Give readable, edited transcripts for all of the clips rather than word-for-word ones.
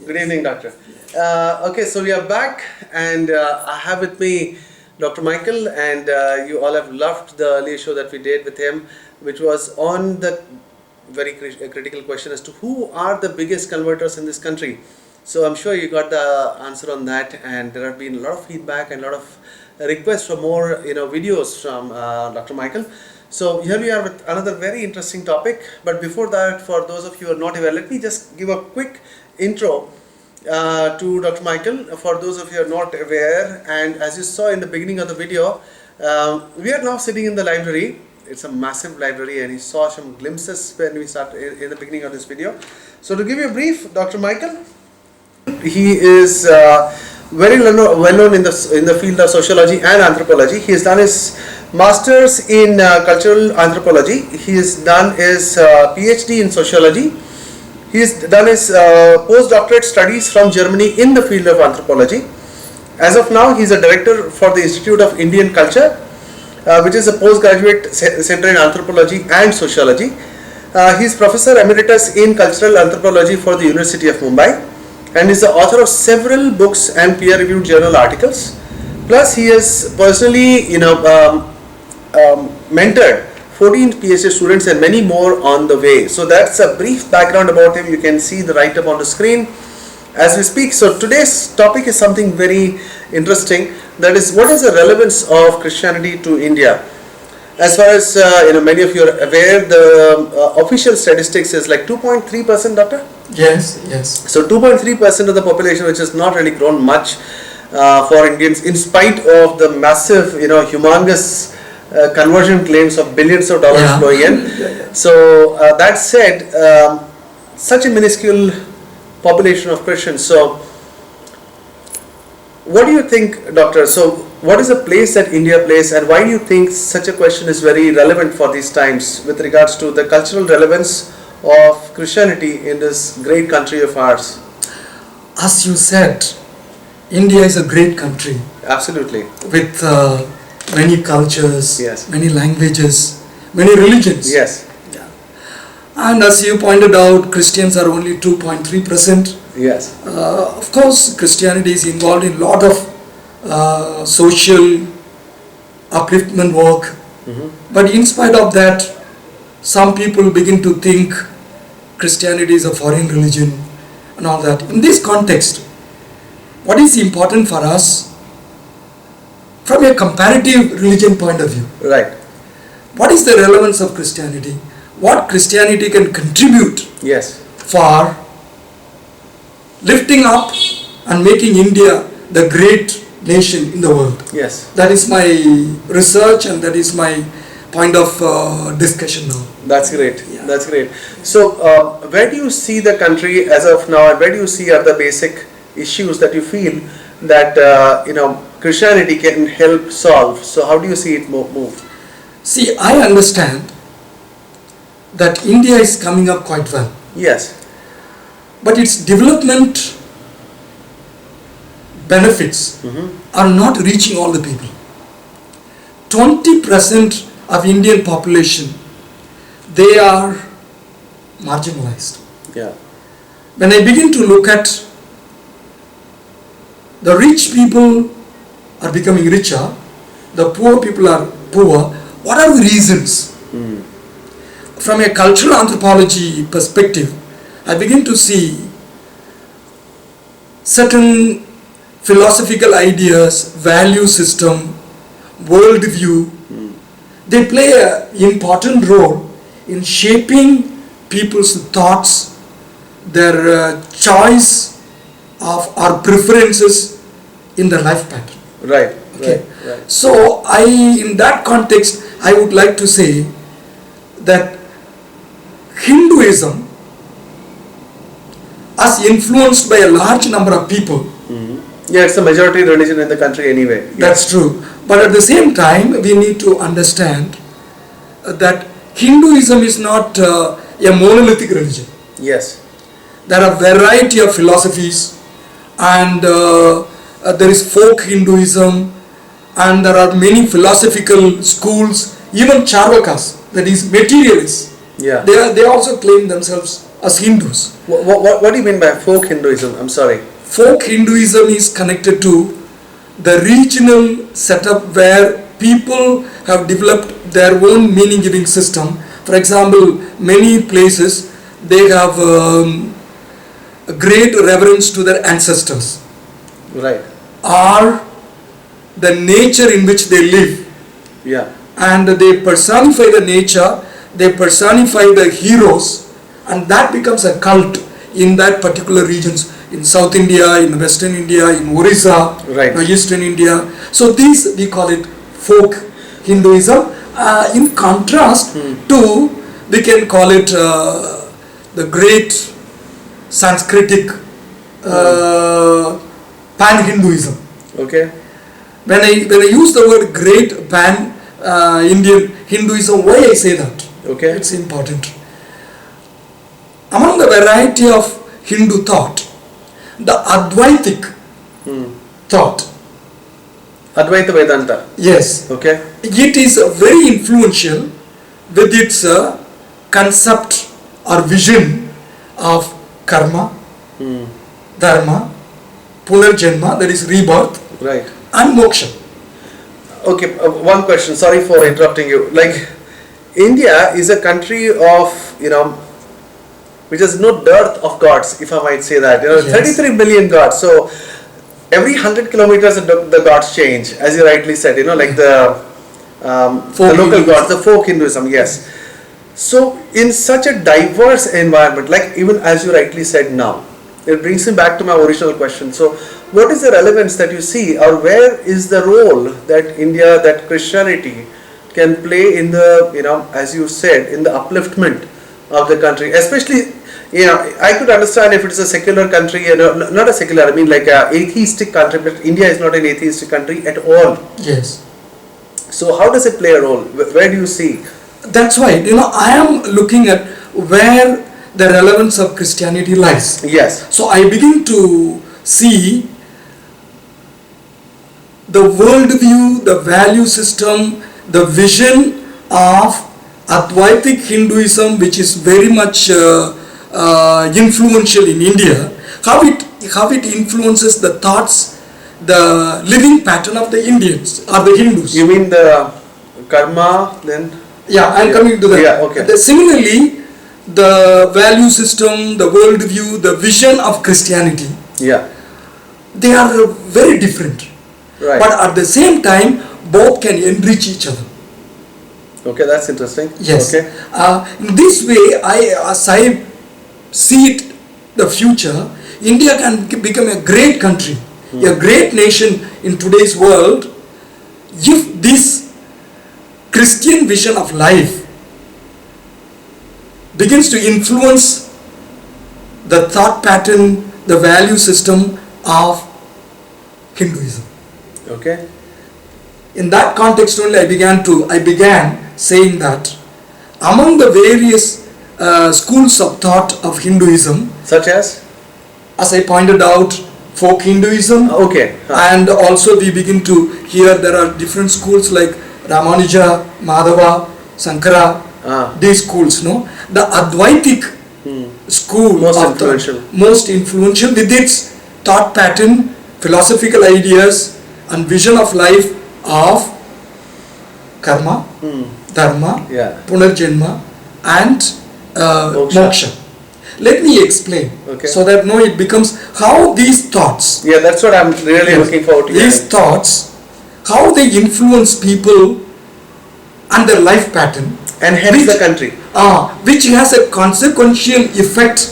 Good evening, Doctor. Okay, so we are back, and I have with me Dr. Michael, and you all have loved the earlier show that we did with him, which was on the very critical question as to who are the biggest converters in this country. So I'm sure you got the answer on that, and there have been a lot of feedback and a lot of requests for more, videos from Dr. Michael. So here we are with another very interesting topic. But before that, for those of you who are not aware, let me just give a quick intro to Dr. Michael. For those of you who are not aware, and as you saw in the beginning of the video, we are now sitting in the library. It's a massive library, and you saw some glimpses when we started in the beginning of this video. So to give you a brief, Dr. Michael, he is very well known in the field of sociology and anthropology. He has done his master's in cultural anthropology. He has done his PhD in sociology. He has done his postdoctorate studies from Germany in the field of anthropology. As of now, he is a director for the Institute of Indian Culture, which is a postgraduate center in anthropology and sociology. He is professor emeritus in cultural anthropology for the University of Mumbai, and is the author of several books and peer-reviewed journal articles. Plus, he has personally, mentored 14 PhD students and many more on the way. So that's a brief background about him. You can see the write-up on the screen as we speak. So today's topic is something very interesting. That is, what is the relevance of Christianity to India? As far as many of you are aware, the official statistics is like 2.3%, Doctor? Yes. So 2.3% of the population, which has not really grown much for Indians, in spite of the massive, humongous conversion claims of billions of dollars flowing in. So that said, such a minuscule population of Christians. So what do you think, Doctor? So what is the place that India plays, and why do you think such a question is very relevant for these times with regards to the cultural relevance of Christianity in this great country of ours? As you said, India is a great country. Absolutely. With many cultures, yes, many languages, many religions. Yes. Yeah. And as you pointed out, Christians are only 2.3%. Yes. Of course, Christianity is involved in a lot of social upliftment work. Mm-hmm. But in spite of that, some people begin to think Christianity is a foreign religion and all that. In this context, what is important for us from a comparative religion point of view? Right. What is the relevance of Christianity? What Christianity can contribute? Yes. For lifting up and making India the great nation in the world. Yes. That is my research, and that is my point of discussion now. That's great. Yeah. That's great. So, where do you see the country as of now, and where do you see are the basic issues that you feel that Christianity can help solve? So, how do you see it move? See, I understand that India is coming up quite well. Yes. But its development benefits are not reaching all the people. 20% of Indian population, they are marginalized. Yeah. When I begin to look at the rich people are becoming richer, the poor people are poor, what are the reasons? From a cultural anthropology perspective, I begin to see certain philosophical ideas, value system, worldview. They play an important role in shaping people's thoughts, their choice of or preferences in their life pattern. Right. Okay. Right. So in that context, I would like to say that Hinduism, as influenced by a large number of people. Yeah, it's the majority religion in the country anyway. That's true. But at the same time, we need to understand that Hinduism is not a monolithic religion. Yes. There are a variety of philosophies, and there is folk Hinduism, and there are many philosophical schools, even Charvakas, that is materialists. Yeah. They also claim themselves as Hindus. What do you mean by folk Hinduism? I'm sorry. Folk Hinduism is connected to the regional setup where people have developed their own meaning giving system. For example, many places they have a great reverence to their ancestors. Right. Or the nature in which they live. Yeah. And they personify the nature, they personify the heroes, and that becomes a cult in that particular regions. In South India, in Western India, in Orissa, right. Eastern India. So these we call it folk Hinduism. In contrast to, we can call it the great Sanskritic pan-Hinduism. Okay. When I use the word great pan-Indian Hinduism, why I say that? Okay. It's important. Among the variety of Hindu thought, the Advaitic thought. Advaita Vedanta. Yes. Okay. It is very influential with its concept or vision of karma, dharma, punarjanma, that is rebirth, Right. and moksha. Okay, one question. Sorry for interrupting you. Like, India is a country of, which has no dearth of gods, if I might say that. Yes. 33 billion gods. So, every 100 kilometers the gods change, as you rightly said, like the local Hinduism. gods, the folk Hinduism, yes. So, in such a diverse environment, like even as you rightly said now, it brings me back to my original question. So, what is the relevance that you see, or where is the role that India, that Christianity can play in the, as you said, in the upliftment of the country? Especially, I could understand if it is a secular country, not a secular, I mean like a atheistic country, but India is not an atheistic country at all. Yes. So, how does it play a role? Where do you see? That's why, I am looking at where the relevance of Christianity lies. Yes. So I begin to see the worldview, the value system, the vision of Advaitic Hinduism, which is very much influential in India, how it influences the thoughts, the living pattern of the Indians or the Hindus. You mean the karma then? Yeah, I'm coming to that. Yeah, okay. Similarly, the value system, the worldview, the vision of Christianity, Yeah. they are very different. Right. But at the same time, both can enrich each other. Okay, that's interesting. Yes. Okay. In this way, as I see it, the future, India can become a great country, a great nation in today's world, if this Christian vision of life begins to influence the thought pattern, the value system of Hinduism. Okay. In that context only I began saying that among the various schools of thought of Hinduism, Such as I pointed out, folk Hinduism, okay. and also we begin to hear there are different schools like Ramanuja, Madhava, Sankara, these schools, no? The Advaitic school Most of influential. most influential with its thought pattern, philosophical ideas and vision of life of karma, dharma, Yeah. punarjanma and moksha. Let me explain, Okay. so that it becomes how these thoughts, Yeah, that's what I'm really looking forward to these hearing. thoughts, how they influence people and their life pattern, And hence the country. which has a consequential effect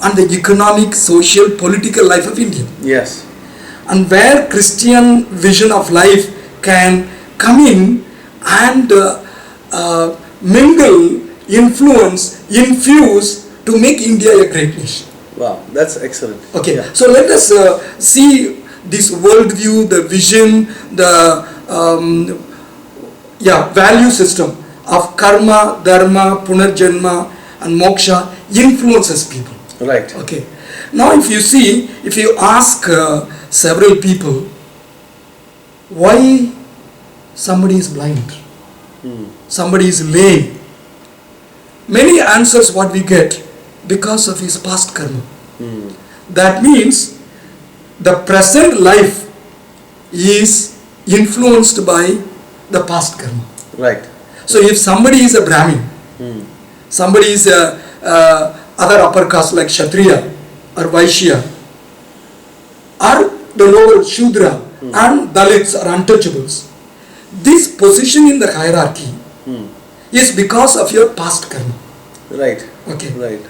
on the economic, social, political life of India. Yes. And where Christian vision of life can come in and mingle, influence, infuse to make India a great nation. Wow, that's excellent. Okay, Yeah. so let us see this worldview, the vision, the value system of karma, dharma, punarjanma and moksha influences people. Right. Okay. Now if you ask several people why somebody is blind, somebody is lame, many answers what we get because of his past karma. That means the present life is influenced by the past karma. Right. So if somebody is a Brahmin, somebody is a other upper caste like Kshatriya or Vaishya, or the lower Shudra and Dalits or Untouchables, this position in the hierarchy is because of your past karma. Right. Okay. Right.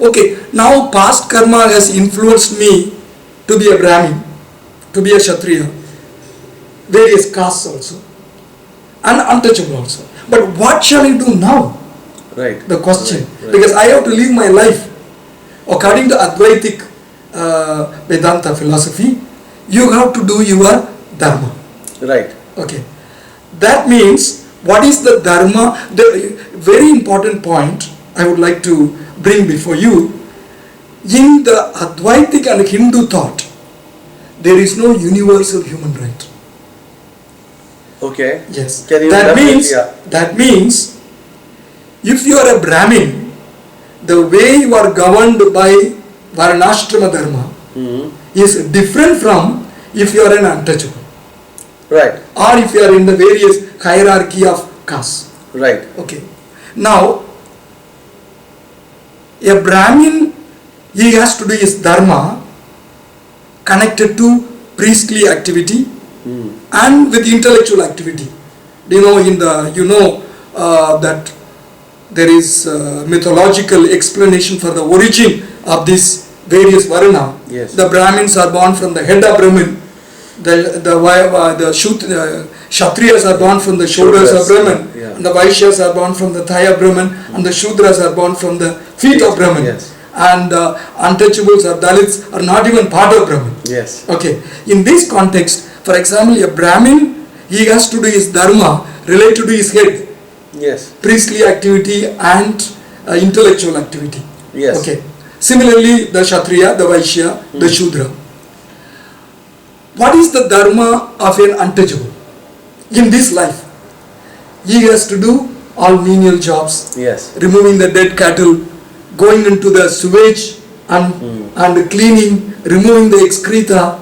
Okay, now past karma has influenced me to be a Brahmin, to be a Kshatriya, various castes also, and untouchable also. But what shall I do now? Right. The question. Right. Because I have to live my life. According to Advaitic Vedanta philosophy, you have to do your Dharma. Right. Okay. That means, what is the Dharma? The very important point I would like to bring before you. In the Advaitic and Hindu thought, there is no universal human right. Okay. Yes. Can you That means, if you are a Brahmin, the way you are governed by Varnashrama Dharma is different from if you are an untouchable. Right. Or if you are in the various hierarchy of castes. Right. Okay. Now, a Brahmin, he has to do his Dharma connected to priestly activity and with intellectual activity. You know, that there is mythological explanation for the origin of this various Varna. Yes. The Brahmins are born from the head of Brahmin. The Kshatriyas are born from the shoulders of Brahman. Yeah. And the Vaishyas are born from the thigh of Brahman. And the Shudras are born from the feet of Brahman. Yes. And untouchables or Dalits are not even part of Brahman. Yes. Okay. In this context, for example, a Brahmin, he has to do his Dharma related to his head. Yes. Priestly activity and intellectual activity. Yes. Okay. Similarly, the Kshatriya, the Vaishya, the Shudra. What is the Dharma of an untouchable? In this life, he has to do all menial jobs. Yes. Removing the dead cattle, going into the sewage and cleaning, removing the excreta,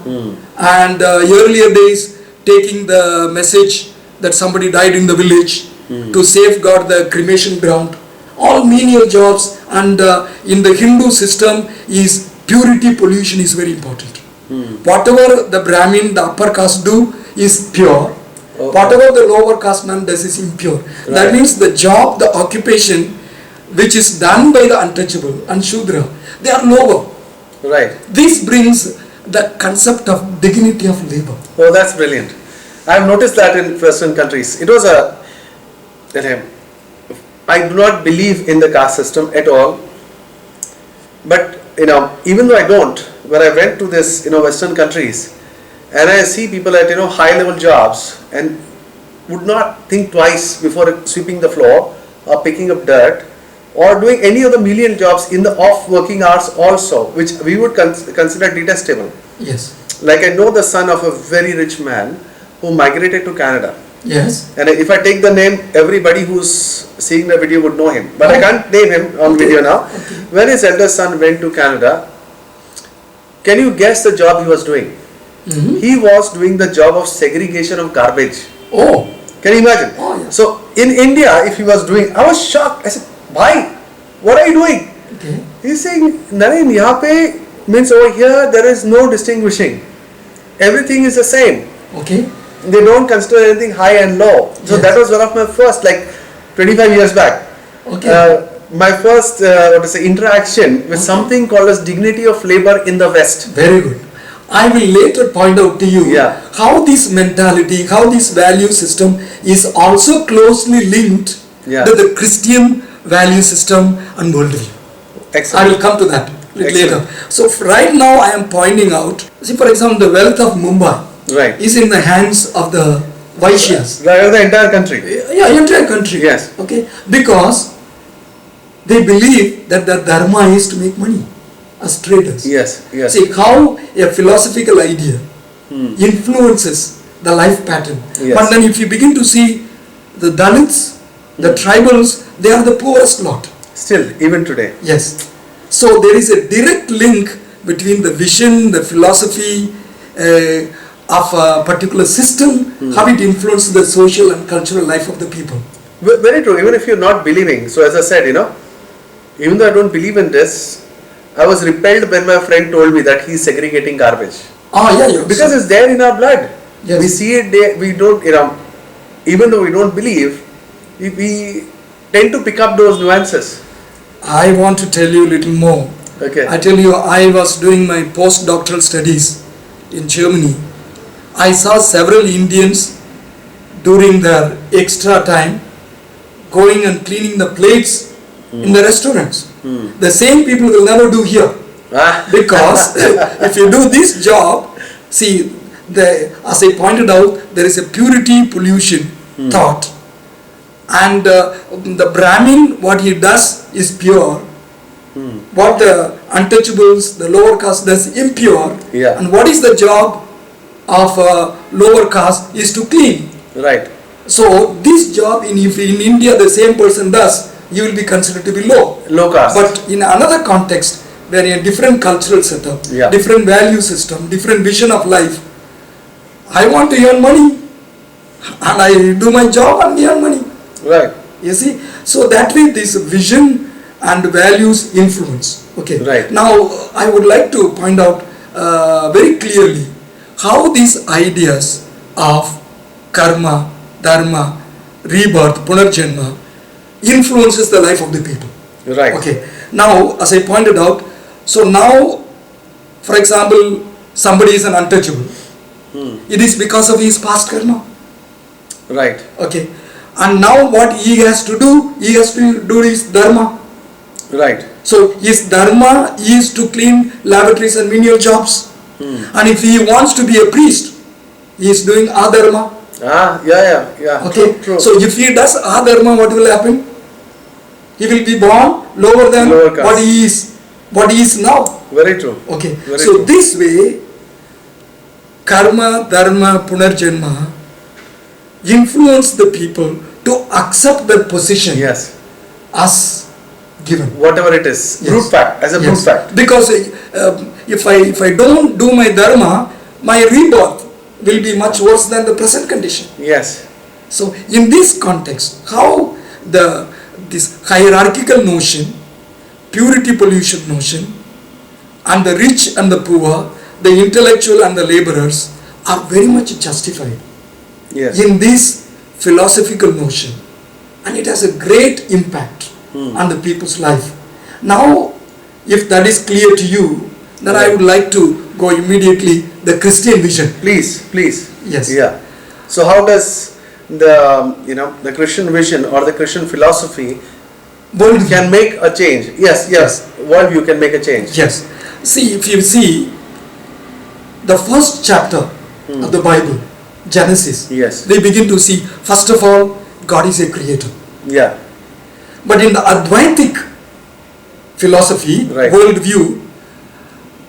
and earlier days taking the message that somebody died in the village to safeguard the cremation ground. All menial jobs, and in the Hindu system is purity, pollution is very important. Whatever the Brahmin, the upper caste do is pure. Whatever the lower caste man does is impure. Right. That means the job, the occupation which is done by the untouchable and Shudra, they are lower. Right. This brings the concept of dignity of labor. Oh, that's brilliant. I have noticed that in Western countries. It was I do not believe in the caste system at all. But, even though I don't, when I went to this, Western countries, and I see people at, high level jobs and would not think twice before sweeping the floor or picking up dirt or doing any of the menial jobs in the off working hours also, which we would consider detestable. Yes. Like I know the son of a very rich man who migrated to Canada. Yes. And if I take the name, everybody who's seeing the video would know him. But I can't name him on video now. Okay. When his eldest son went to Canada, can you guess the job he was doing? He was doing the job of segregation of garbage. Oh. Can you imagine? Oh, yeah. So in India, if he was doing, I was shocked. I said, why? What are you doing? Okay. He's saying, Naren, yahan pe means over here there is no distinguishing. Everything is the same. Okay. They don't consider anything high and low. So Yes. that was one of my first, 25 years back. Okay. My first, interaction with something called as dignity of labor in the West. Very good. I will later point out to you how this mentality, how this value system is also closely linked to the Christian value system and worldview. Excellent. I will come to that later. So right now I am pointing out, see for example the wealth of Mumbai is in the hands of the Vaishyas. The entire country. Yeah, entire country. Yes. Okay. Because they believe that the Dharma is to make money as traders. Yes, yes. See how a philosophical idea influences the life pattern. Yes. But then if you begin to see the Dalits, the tribals, they are the poorest lot. Still, even today. Yes. So there is a direct link between the vision, the philosophy of a particular system, how it influences the social and cultural life of the people. Very true. Even if you're not believing, so as I said, even though I don't believe in this, I was repelled when my friend told me that he's segregating garbage. Yeah. Because it's there in our blood. Yes. We see it there, we don't, even though we don't believe, we tend to pick up those nuances. I want to tell you a little more. Okay. I tell you, I was doing my postdoctoral studies in Germany. I saw several Indians during their extra time going and cleaning the plates in the restaurants. The same people will never do here. Because if you do this job, see, as I pointed out, there is a purity pollution thought. And the Brahmin, what he does is pure. What the untouchables, the lower caste does impure. Yeah. And what is the job of lower caste is to clean. Right. So this job, if in India the same person does, you will be considered to be low. Low caste. But in another context, where in a different cultural setup, different value system, different vision of life, I want to earn money. And I do my job and earn money. Right. You see? So that way this vision and values influence. Okay. Right. Now I would like to point out very clearly how these ideas of karma, dharma, rebirth, punarjanma influences the life of the people. Right. Okay. Now, as I pointed out, so now, for example, somebody is an untouchable. It is because of his past karma. Right. Okay. And now what he has to do his dharma. Right. So his dharma is to clean lavatories and menial jobs. And if he wants to be a priest, he is doing adharma. Yeah. Okay. True. So if he does adharma, what will happen? He will be born lower than what he is now. Very true. Okay. Very so true. This way, karma, dharma, punarjanma influence the people to accept their position as given. Whatever it is, brute fact, as a brute fact. Because if I don't do my dharma, my rebirth will be much worse than the present condition. Yes. So in this context, how this hierarchical notion, purity pollution notion, and the rich and the poor, the intellectual and the laborers are very much justified in this philosophical notion, and it has a great impact on the people's life. Now, if that is clear to you, then I would like to go immediately the Christian vision. Please. Yes. Yeah. So how does the Christian vision or the Christian philosophy can make a change? Yes. Worldview can make a change. Yes. See, if you see the first chapter of the Bible, Genesis, they begin to see, first of all, God is a creator. Yeah. But in the Advaitic philosophy, worldview,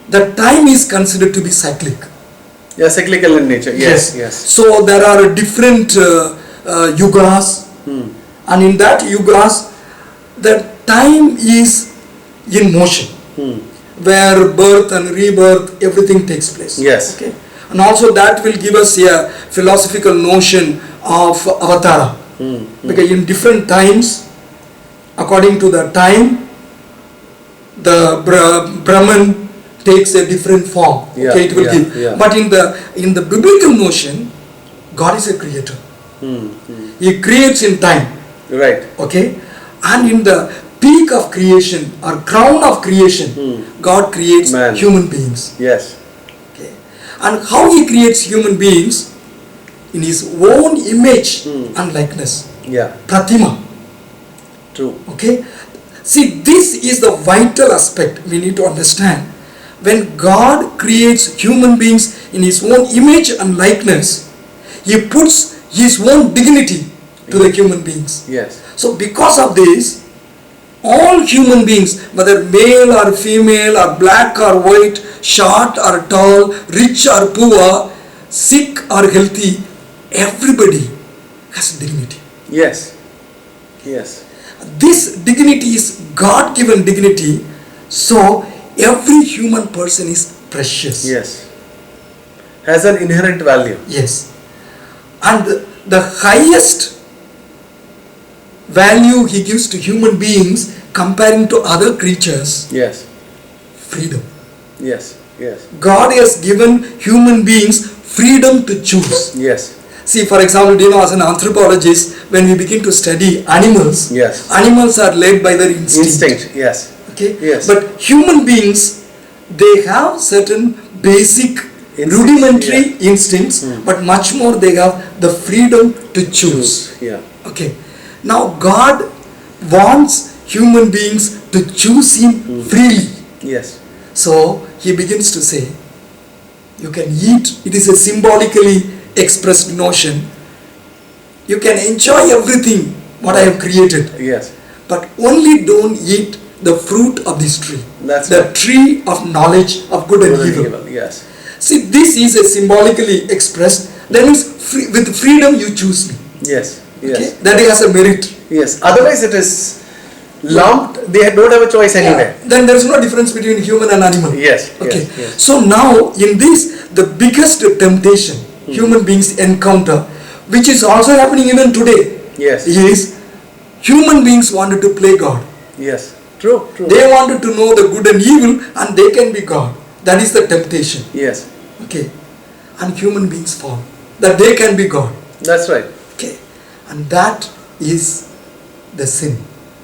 the time is considered to be cyclic. Yeah, cyclical in nature. Yes. So there are different yugas, and in that yugas, the time is in motion, where birth and rebirth, everything takes place. Yes. Okay. And also that will give us a philosophical notion of avatara. Because in different times, according to the time, the Brahman takes a different form. Okay, it will give. Yeah. But in the biblical notion, God is a creator. He creates in time. Right. Okay, and in the peak of creation or crown of creation, God creates human beings. Yes. Okay, and how He creates human beings? In His own image and likeness. Yeah. Pratima. True. Okay. See, this is the vital aspect we need to understand. When God creates human beings in His own image and likeness, He puts His own dignity to the human beings. Yes. So because of this, all human beings, whether male or female or black or white, short or tall, rich or poor, sick or healthy, everybody has dignity. Yes. This dignity is God-given dignity, So every human person is precious. Yes. Has an inherent value. Yes. And the highest value he gives to human beings comparing to other creatures, Yes. freedom. Yes. Yes. God has given human beings freedom to choose. Yes. See, for example, do you know, as an anthropologist, when we begin to study animals, Yes. animals are led by their instinct. Instinct. Yes. Okay? Yes. But human beings, they have certain basic rudimentary instincts, but much more they have the freedom to choose. Yeah. Okay. Now God wants human beings to choose Him freely. Yes. So He begins to say, you can eat, it is a symbolically expressed notion. You can enjoy everything what I have created, Yes. but only don't eat the fruit of this tree. That's the right. tree of knowledge of good and evil. Yes. See, this is a symbolically expressed. That means with freedom you choose me. Yes. Yes. Okay? That has a merit. Yes. Otherwise, it is lumped. They don't have a choice anyway. Yeah. Then there is no difference between human and animal. Yes. Okay. Yes. Yes. So now in this, the biggest temptation human beings encounter, which is also happening even today, Yes. is human beings wanted to play God. Yes. True. True. They wanted to know the good and evil, and they can be God. That is the temptation. Yes. Okay. And human beings fall. That they can be God. That's right. Okay. And that is the sin.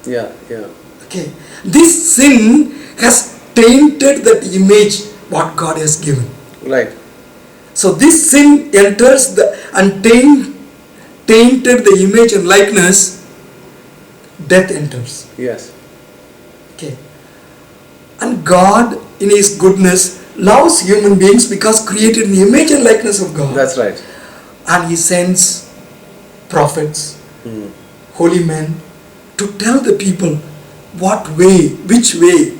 Yeah. Yeah. Okay. This sin has tainted that image what God has given. Right. So this sin enters and tainted the image and likeness, death enters. Yes. Okay. And God in His goodness loves human beings because created in the image and likeness of God. That's right. And He sends prophets, holy men, to tell the people which way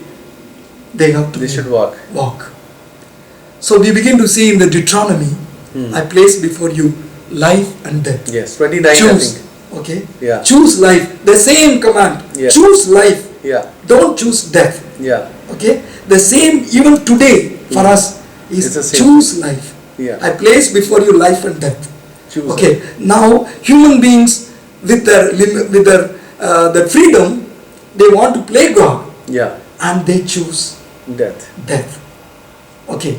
they have to They should walk. So we begin to see in the Deuteronomy, I place before you life and death. Yes. 29. Choose. I think. Okay? Yeah. Choose life. The same command. Yeah. Choose life. Yeah. Don't choose death. Yeah. Okay? The same even today for us It's the is same. choose life. Yeah. I place before you life and death. Choose. Okay. Now human beings with their the freedom, they want to play God, Yeah. and they choose Death. death. Okay.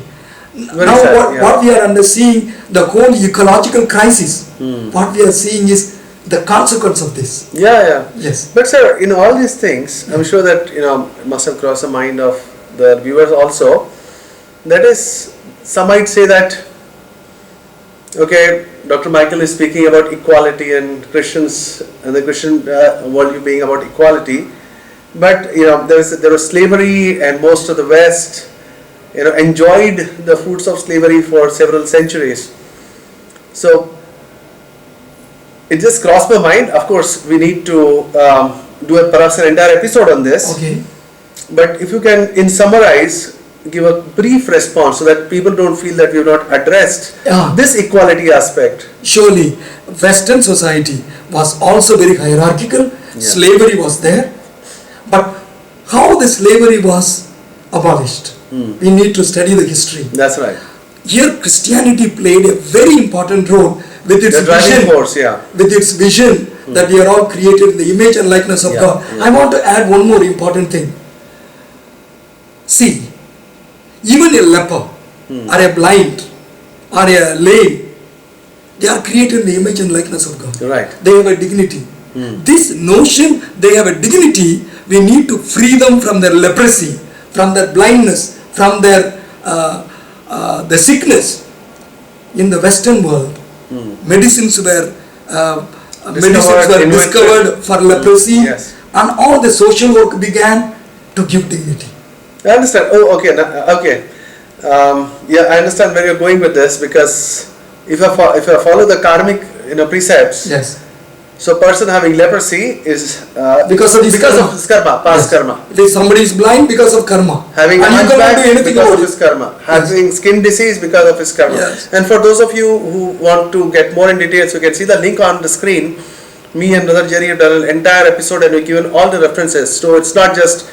Very Now sad, yeah. what we are under seeing, the whole ecological crisis, what we are seeing is the consequence of this. Yeah. Yeah. Yes. But sir, in all these things, I'm sure that it must have crossed the mind of the viewers also. That is, some might say that, okay, Dr. Michael is speaking about equality and Christians and the Christian worldview being about equality, but there was slavery, and most of the West enjoyed the fruits of slavery for several centuries. So it just crossed my mind. Of course, we need to do perhaps an entire episode on this. Okay. But if you can, in summarize, give a brief response so that people don't feel that we have not addressed this equality aspect. Surely, Western society was also very hierarchical. Yeah. Slavery was there. But how the slavery was abolished? We need to study the history. That's right. Here Christianity played a very important role with its The driving vision. force, yeah. With its vision that we are all created in the image and likeness of Yeah, God. yeah. I want to add one more important thing. See, even a leper or a blind or a lame, they are created in the image and likeness of God. Right. They have a dignity. This notion, they have a dignity, we need to free them from their leprosy, from their blindness, from their the sickness. In the Western world, medicines were discovered for leprosy, Yes. and all the social work began to give dignity. I understand. Oh, okay. Okay. Yeah, I understand where you're going with this, because if I follow the karmic precepts, Yes. so person having leprosy is Because of his karma. his karma, past Yes. karma. If somebody is blind because of karma, Having a and you cannot hunchback do anything because about of it. his karma, having skin disease because of his karma. Yes. And for those of you who want to get more in details, you can see the link on the screen. Me and Brother Jerry have done an entire episode and we've given all the references. So it's not just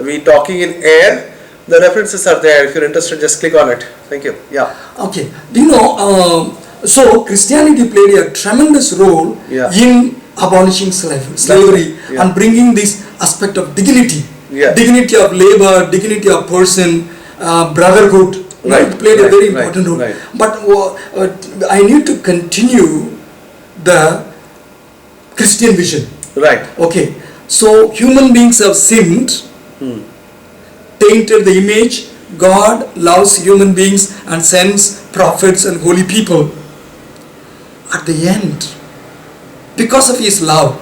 we talking in air. The references are there. If you're interested, just click on it. Thank you. Yeah. Okay. Do you know, so Christianity played a tremendous role in abolishing slavery and bringing this aspect of dignity. Dignity of labor, dignity of person, brotherhood. It played a very important role. But I need to continue the Christian vision. Right. Okay. So human beings have sinned, tainted the image. God loves human beings and sends prophets and holy people. At the end, because of His love,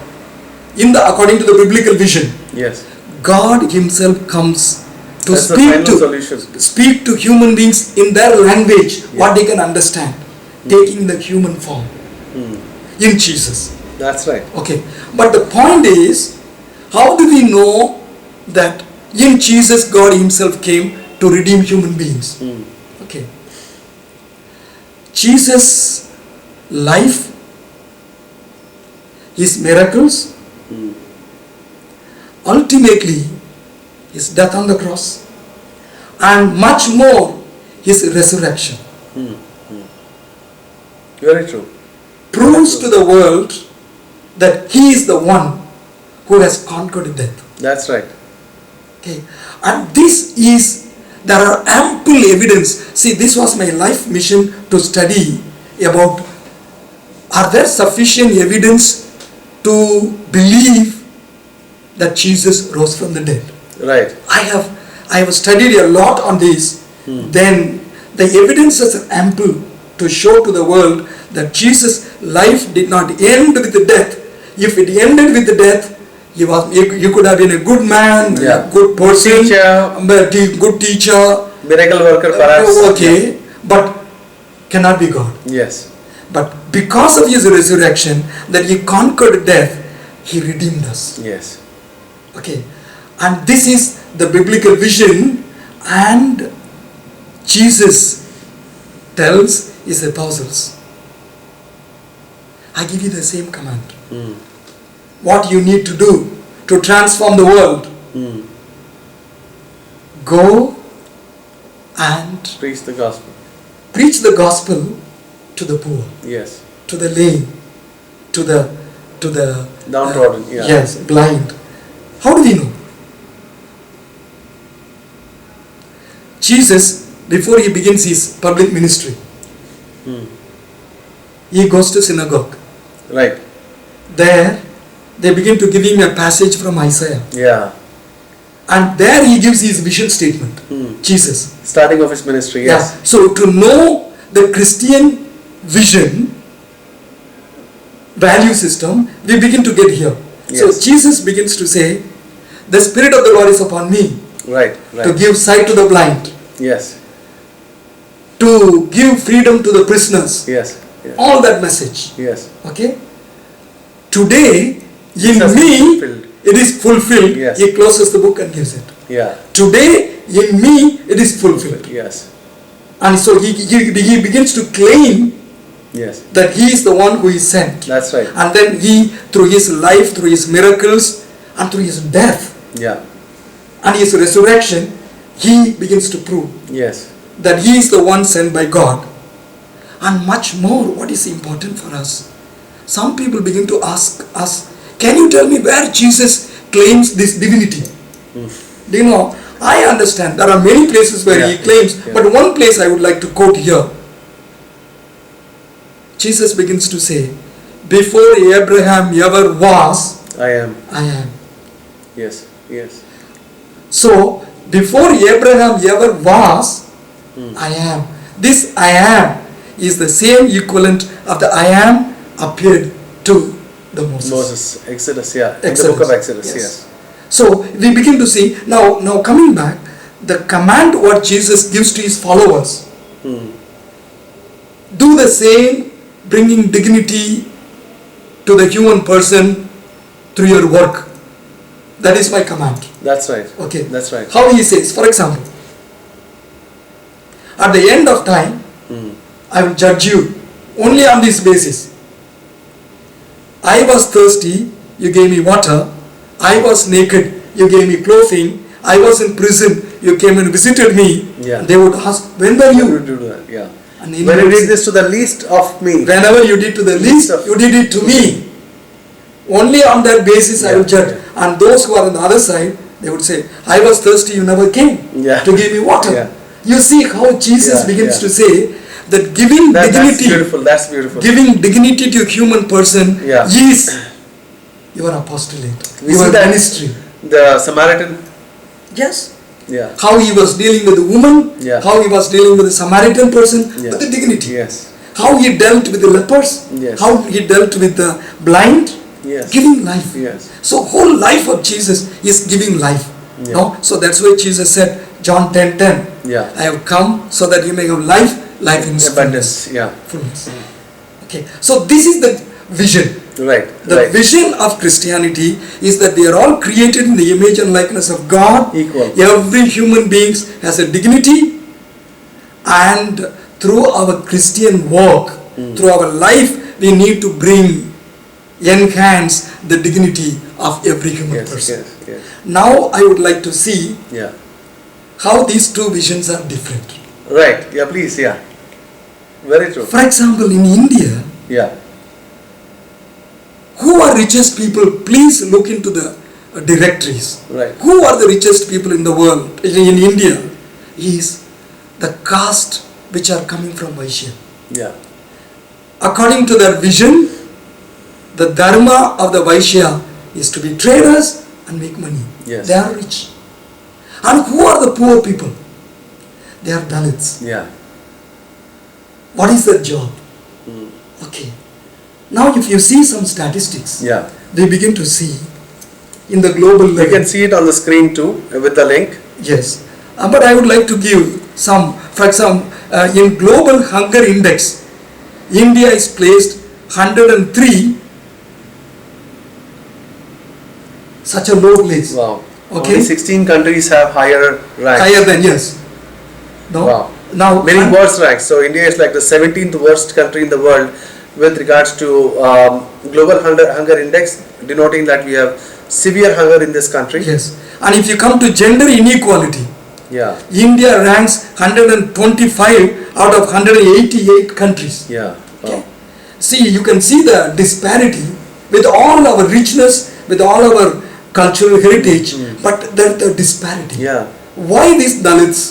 according to the biblical vision, God Himself comes to speak to human beings in their language, what they can understand, taking the human form in Jesus. That's right. Okay. But the point is, how do we know that in Jesus God Himself came to redeem human beings? Okay. Jesus' life, His miracles, ultimately His death on the cross, and much more His resurrection. Very true. Proves to the world that He is the one who has conquered death. That's right. Okay. And there are ample evidence. See, this was my life mission to study about, are there sufficient evidence to believe that Jesus rose from the dead? Right. I have studied a lot on this. Then the evidences are ample to show to the world that Jesus' life did not end with the death. If it ended with the death, you could have been a good man, a good person, good teacher, miracle worker perhaps. Okay, but cannot be God. Yes. But because of His resurrection, that He conquered death, He redeemed us. Yes. Okay. And this is the biblical vision, and Jesus tells His apostles, I give you the same command. What you need to do to transform the world. Go and preach the gospel. Preach the gospel to the poor. Yes. To the lame. To the downtrodden. Yes, blind. How do we know? Jesus, before He begins His public ministry, He goes to synagogue. Right. There, they begin to give Him a passage from Isaiah. Yeah. And there He gives His vision statement. Jesus. Starting of His ministry, yes. Yeah. So to know the Christian vision, value system, we begin to get here. Yes. So Jesus begins to say, the Spirit of the Lord is upon me. Right. To give sight to the blind. Yes. To give freedom to the prisoners. Yes. All that message. Yes. Okay. Today, in me, it is fulfilled. Yes. He closes the book and gives it. Yeah. Today, in me, it is fulfilled. Yes. And so he begins to claim that He is the one who is sent. That's right. And then He, through His life, through His miracles, and through His death, and His resurrection, He begins to prove that He is the one sent by God. And much more, what is important for us? Some people begin to ask us, can you tell me where Jesus claims this divinity? Do you know, I understand there are many places where He claims, but one place I would like to quote here. Jesus begins to say, before Abraham ever was, I am. I am. Yes. So, before Abraham ever was, I am. This I am is the same equivalent of the I am appeared to the Moses. Exodus, in the book of Exodus, yes. So, we begin to see, now coming back, the command what Jesus gives to His followers, do the same, bringing dignity to the human person through your work. That is my command. That's right. Okay. That's right. How He says, for example, at the end of time, I will judge you only on this basis. I was thirsty, you gave me water. I was naked, you gave me clothing. I was in prison, you came and visited me. Yeah. They would ask, when were You you? do that, yeah. And When you did this to the least of me. Whenever you did to the least, you did it to me. Only on that basis I will judge. Yeah. And those who are on the other side, they would say, I was thirsty, you never came Yeah. to give me water. Yeah. You see how Jesus Yeah, begins yeah. to say that giving That's dignity, beautiful, that's beautiful. giving dignity to a human person Yeah. is your apostolate, We your see that ministry. the Samaritan, Yes. yeah. How he was dealing with the woman, Yeah. how he was dealing with the Samaritan person, Yeah. with the dignity. Yes. How he dealt with the lepers, Yes. how he dealt with the blind, Yes. giving life. Yes. So whole life of Jesus is giving life. Yeah. No? So that's why Jesus said, John 10:10, Yeah. I have come so that you may have life, life in Abundance, yeah. fullness. Okay. So this is the vision. Right. The right. vision of Christianity is that we are all created in the image and likeness of God. Equal. Every human being has a dignity, and through our Christian walk, through our life, we need to enhance the dignity of every human Yes, person. yes, yes. Now I would like to see Yeah. how these two visions are different. Right. Yeah, please, yeah. Very true. For example, in India, Yeah. who are richest people? Please look into the directories. Right. Who are the richest people in the world, in India? Is the caste which are coming from Vaishya. Yeah. According to their vision, the Dharma of the Vaishya is to be traders and make money. Yes. They are rich. And who are the poor people? They are Dalits. Yeah. What is their job? Okay. Now if you see some statistics, Yeah. we begin to see in the global You level. can see it on the screen too with the link. Yes. But I would like to give some, for example, in global hunger index, India is placed 103, such a low place. Wow. Okay. Only 16 countries have higher ranks. Higher than, yes. No? Wow. Now, Many worse ranks. So India is like the 17th worst country in the world with regards to global hunger index, denoting that we have severe hunger in this country. Yes. And if you come to gender inequality, Yeah. India ranks 125 out of 188 countries. Yeah. Okay. Wow. See, you can see the disparity with all our richness, with all our cultural heritage, but the disparity. Yeah. Why these Dalits?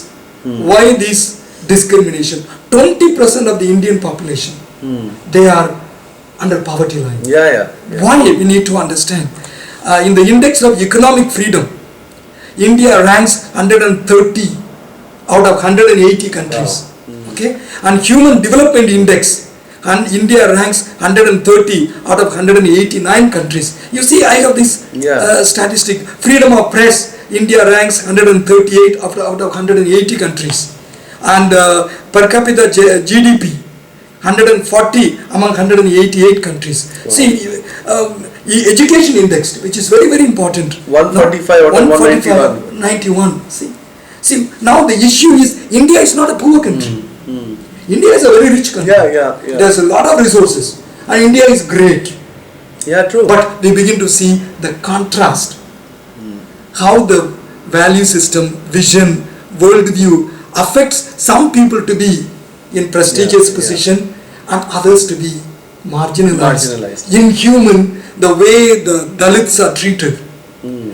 Why this discrimination? 20% of the Indian population, they are under poverty line. Yeah. Yeah. Yeah. Why? We need to understand. In the index of economic freedom, India ranks 130 out of 180 countries. Okay, and human development index, and India ranks 130 out of 189 countries. You see, I have this statistic. Freedom of press, India ranks 138 out of 180 countries, and per capita GDP 140 among 188 countries. Wow. See, education index, which is very, very important. 145 out of 191. 91. See, now the issue is India is not a poor country. India is a very rich country. Yeah. There's a lot of resources, and India is great. Yeah, true. But we begin to see the contrast, how the value system, vision, worldview affects some people to be in prestigious position and others to be marginalized. Inhuman, the way the Dalits are treated.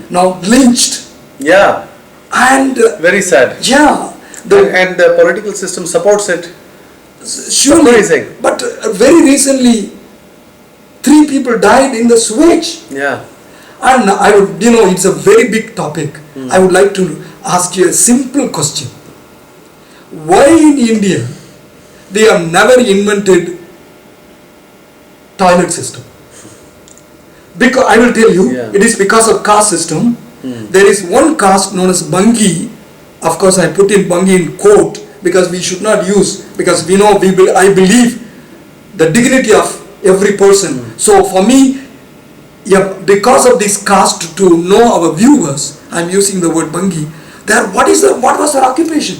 Now lynched. Yeah. And very sad. Yeah. And the political system supports it. Surely. Surprising. But very recently, 3 people died in the sewage. Yeah. And I would, it's a very big topic. I would like to ask you a simple question. Why in India we have never invented toilet system? Because I will tell you, it is because of caste system. There is one caste known as Bangi. Of course, I put in Bangi in quote because we should not use, because we know I believe the dignity of every person. So for me, because of this caste, to know our viewers, I am using the word Bangi. What was their occupation?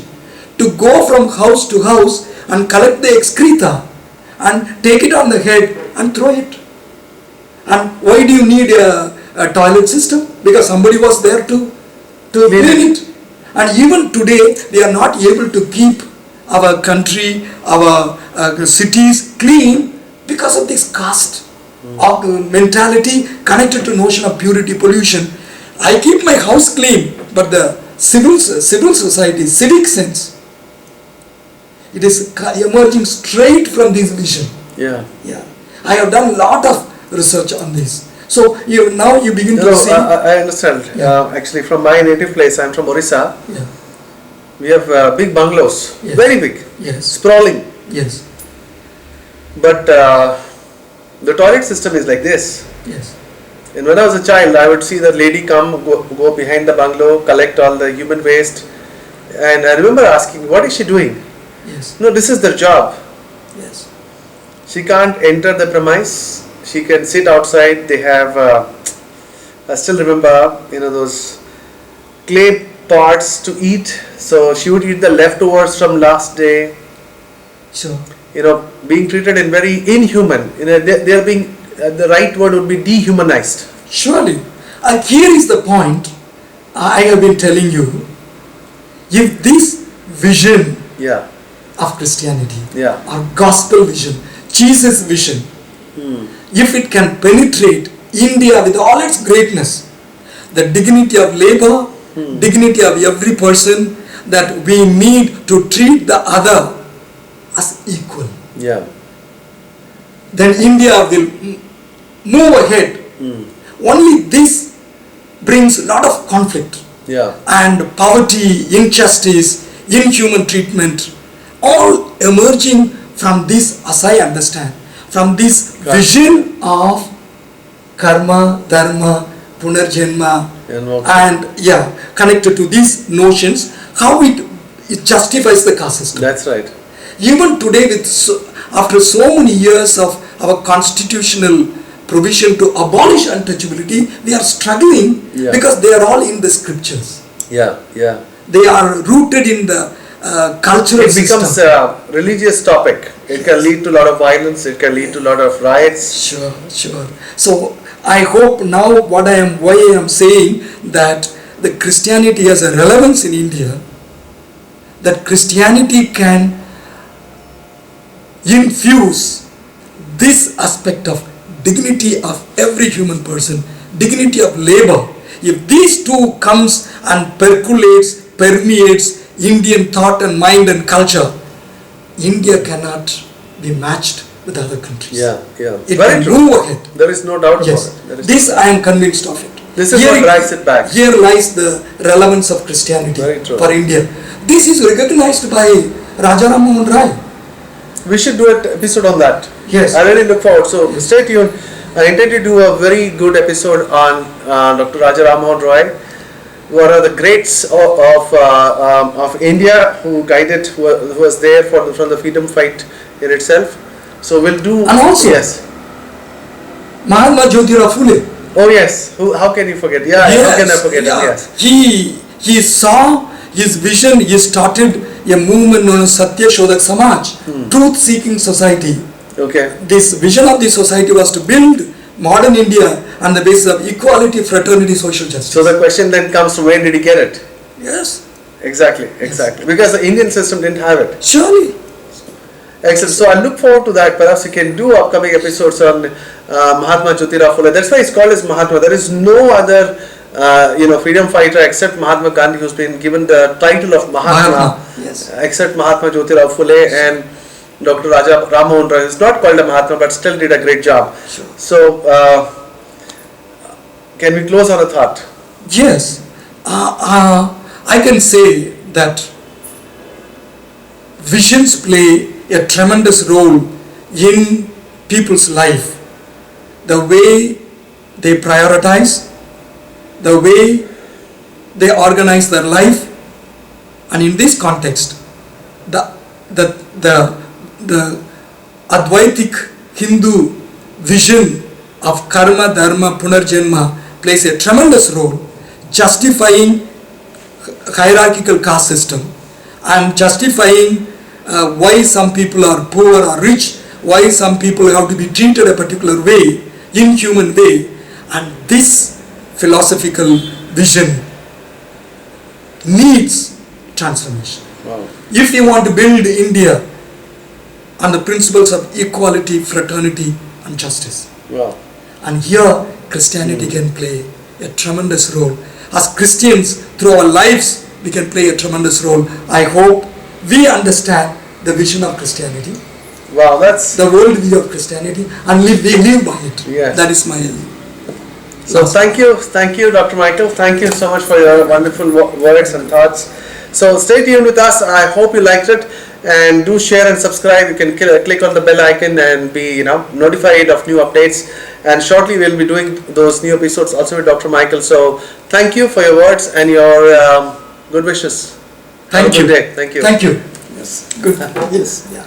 To go from house to house and collect the excreta and take it on the head and throw it. And why do you need a toilet system? Because somebody was there to to clean it. And even today, we are not able to keep our country, our cities clean because of this caste mentality connected to notion of purity, pollution. I keep my house clean, but the civil society, civic sense, it is emerging straight from this vision. Yeah. I have done a lot of research on this. So now you begin to see. I understand. Actually, from my native place, I'm from Orissa. Yeah. We have big bungalows, Yes. very big, Yes. sprawling. Yes. But the toilet system is like this. Yes. And when I was a child, I would see the lady go behind the bungalow, collect all the human waste. And I remember asking, what is she doing? Yes. No, this is their job. Yes. She can't enter the premise. She can sit outside. They have, I still remember, those clay pots to eat. So she would eat the leftovers from last day. Sure. Being treated in very inhuman. They are being, the right word would be dehumanized. Surely. Here is the point I have been telling you. If this vision Yeah. of Christianity, Yeah. or gospel vision, Jesus vision, if it can penetrate India with all its greatness, the dignity of labor, dignity of every person, that we need to treat the other as equal, Yeah. then India will move ahead. Only this brings a lot of conflict Yeah. and poverty, injustice, inhuman treatment, all emerging from this, as I understand, from this vision of karma, dharma, punarjanma, and connected to these notions, how it justifies the caste system. That's right. Even today, after so many years of our constitutional provision to abolish untouchability, we are struggling because they are all in the scriptures. Yeah. They are rooted in the cultural system. It becomes a religious topic. It can lead to a lot of violence. It can lead to a lot of riots. Sure. So I hope now why I am saying that the Christianity has a relevance in India, that Christianity can infuse this aspect of dignity of every human person, dignity of labor. If these two comes and permeates Indian thought and mind and culture, India cannot be matched with other countries. Yeah. It Very can true. move ahead. There is no doubt Yes, about it. this I am convinced of it. This is what drives it back. Here lies the relevance of Christianity Very true. for India. This is recognized by Raja Ram Mohan Rai. We should do an episode on that. Yes. I really look forward. So stay tuned. I intend to do a very good episode on Dr. Raja Ram Mohan Roy, one of the greats of India, who was there from the freedom fight in itself. So we'll do. And also, yes. Mahatma Jyotirao Phule. Oh yes. How can you forget? Yeah. How can I forget it? Yes. He saw his vision. He started a movement known as Satya Shodhak Samaj, truth-seeking society. Okay. This vision of the society was to build modern India on the basis of equality, fraternity, social justice. So the question then comes, where did he get it? Yes. Exactly. Because the Indian system didn't have it. Surely. Excellent. So I look forward to that. Perhaps we can do upcoming episodes on Mahatma Jyotirao Phule. That's why he's called as Mahatma. There is no other freedom fighter except Mahatma Gandhi who's been given the title of Mahatma. Yes. Except Mahatma Jyotirao Phule and Dr. Raja Ram Mohan Roy is not called a Mahatma but still did a great job. Sure. So can we close on a thought? Yes. I can say that visions play a tremendous role in people's life. The way they prioritize, the way they organize their life, and in this context, the Advaitic Hindu vision of karma, dharma, punarjanma plays a tremendous role, justifying hierarchical caste system and justifying why some people are poor or rich, why some people have to be treated a particular way, inhuman way. And this philosophical vision needs transformation. Wow. If we want to build India on the principles of equality, fraternity and justice, Wow. and here Christianity can play a tremendous role. As Christians, through our lives, we can play a tremendous role. I hope we understand the vision of Christianity, Wow, that's the worldview of Christianity, and we live by it. Yes. That is my. so. Thank you, Dr. Michael. Thank you so much for your wonderful words and thoughts. So stay tuned with us. I hope you liked it, and do share and subscribe. You can click on the bell icon and be notified of new updates. And shortly we'll be doing those new episodes also with Dr. Michael. So thank you for your words and your good wishes. Thank Have a you. good day. Thank you. Thank you. Yes. Good. Yes. Yeah.